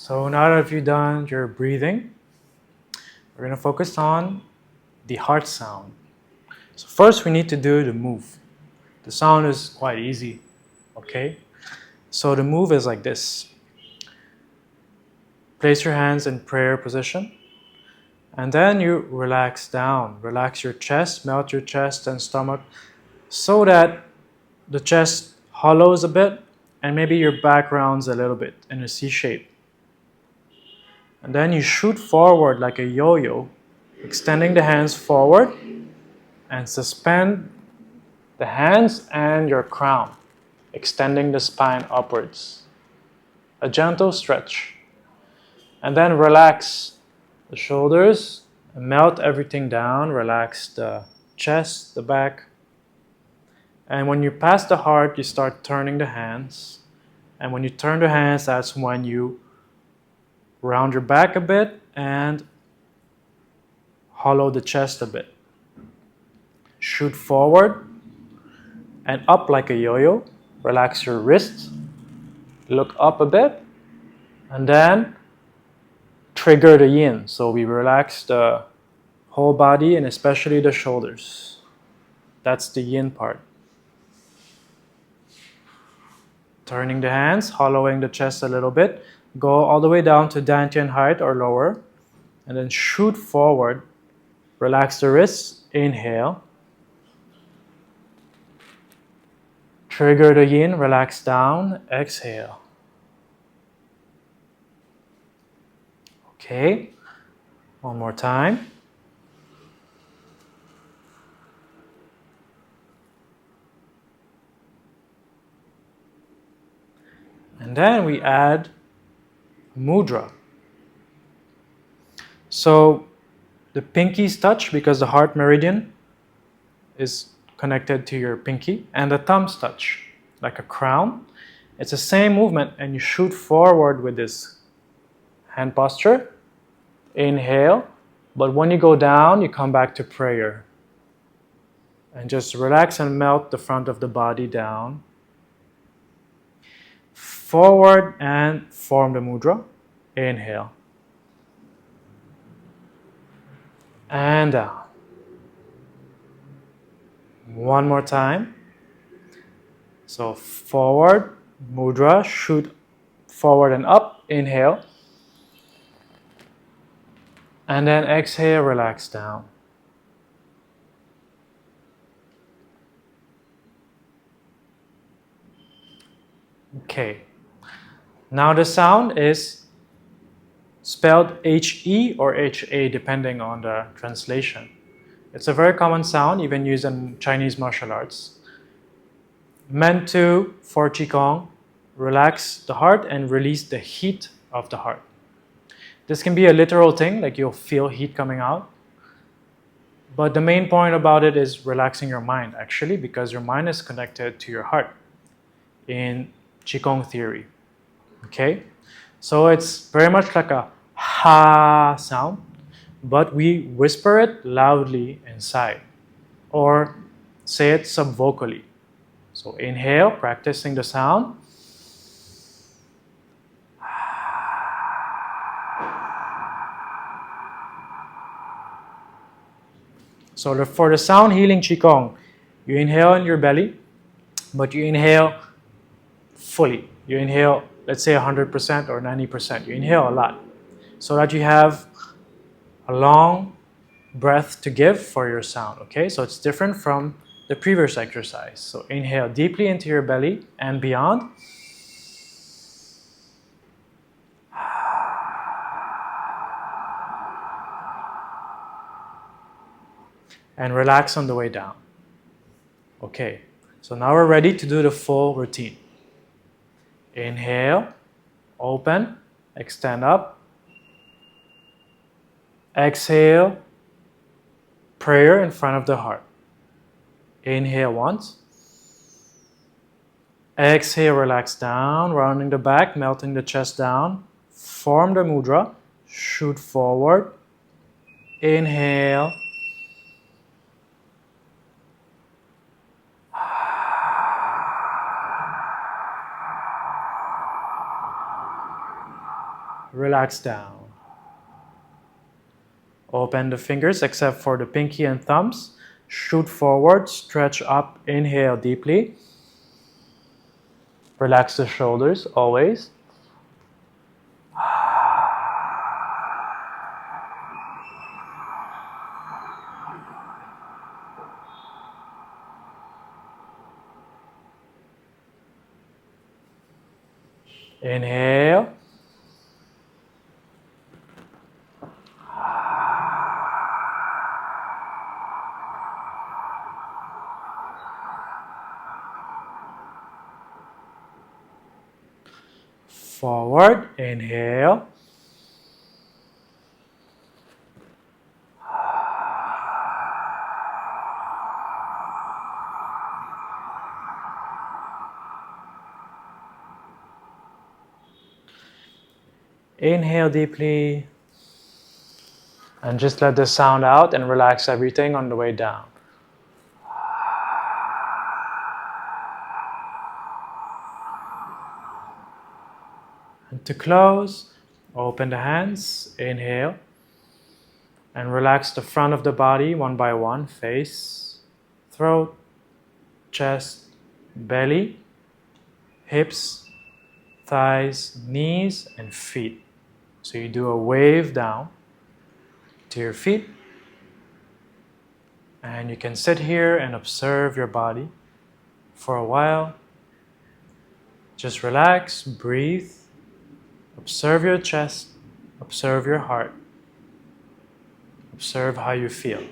So now that you've done your breathing, we're going to focus on the heart sound. So first we need to do the move. The sound is quite easy, okay? So the move is like this. Place your hands in prayer position, and then you relax down. Relax your chest, melt your chest and stomach so that the chest hollows a bit and maybe your back rounds a little bit in a C shape. And then you shoot forward like a yo-yo, extending the hands forward and suspend the hands and your crown, extending the spine upwards. A gentle stretch. And then relax the shoulders and melt everything down. Relax the chest, the back. And when you pass the heart, you start turning the hands. And when you turn the hands, that's when you round your back a bit and hollow the chest a bit. Shoot forward and up like a yo-yo. Relax your wrists. Look up a bit. And then trigger the yin. So we relax the whole body and especially the shoulders. That's the yin part. Turning the hands, hollowing the chest a little bit. Go all the way down to dantian height or lower. And then shoot forward. Relax the wrists. Inhale. Trigger the yin. Relax down. Exhale. Okay. One more time. And then we add mudra. So the pinkies touch because the heart meridian is connected to your pinky, and the thumbs touch like a crown. It's the same movement, and you shoot forward with this hand posture. Inhale, but when you go down, you come back to prayer. And just relax and melt the front of the body down. Forward and form the mudra. Inhale. And down. One more time. So forward, mudra, shoot forward and up. Inhale. And then exhale, relax down. Okay. Now the sound is spelled H-E or H-A depending on the translation. It's a very common sound, even used in Chinese martial arts. Meant to, for Qigong, relax the heart and release the heat of the heart. This can be a literal thing, like you'll feel heat coming out. But the main point about it is relaxing your mind, actually, because your mind is connected to your heart in Qigong theory. Okay? So it's very much like a ha sound, but we whisper it loudly inside or say it subvocally. So inhale, practicing the sound. So for the sound healing Qigong, you inhale in your belly, but you inhale fully. You inhale, let's say 100% or 90%. You inhale a lot so that you have a long breath to give for your sound, okay? So it's different from the previous exercise. So inhale deeply into your belly and beyond. And relax on the way down. Okay, so now we're ready to do the full routine. Inhale, open, extend up. Exhale, prayer in front of the heart. Inhale once. Exhale, relax down, rounding the back, melting the chest down. Form the mudra, shoot forward. Inhale. Relax down. Open the fingers except for the pinky and thumbs. Shoot forward, stretch up, inhale deeply. Relax the shoulders always. Inhale. Forward, inhale. Inhale deeply. And just let the sound out and relax everything on the way down. And to close, open the hands, inhale. And relax the front of the body one by one, face, throat, chest, belly, hips, thighs, knees, and feet. So you do a wave down to your feet. And you can sit here and observe your body for a while. Just relax, breathe, observe your chest, observe your heart, observe how you feel.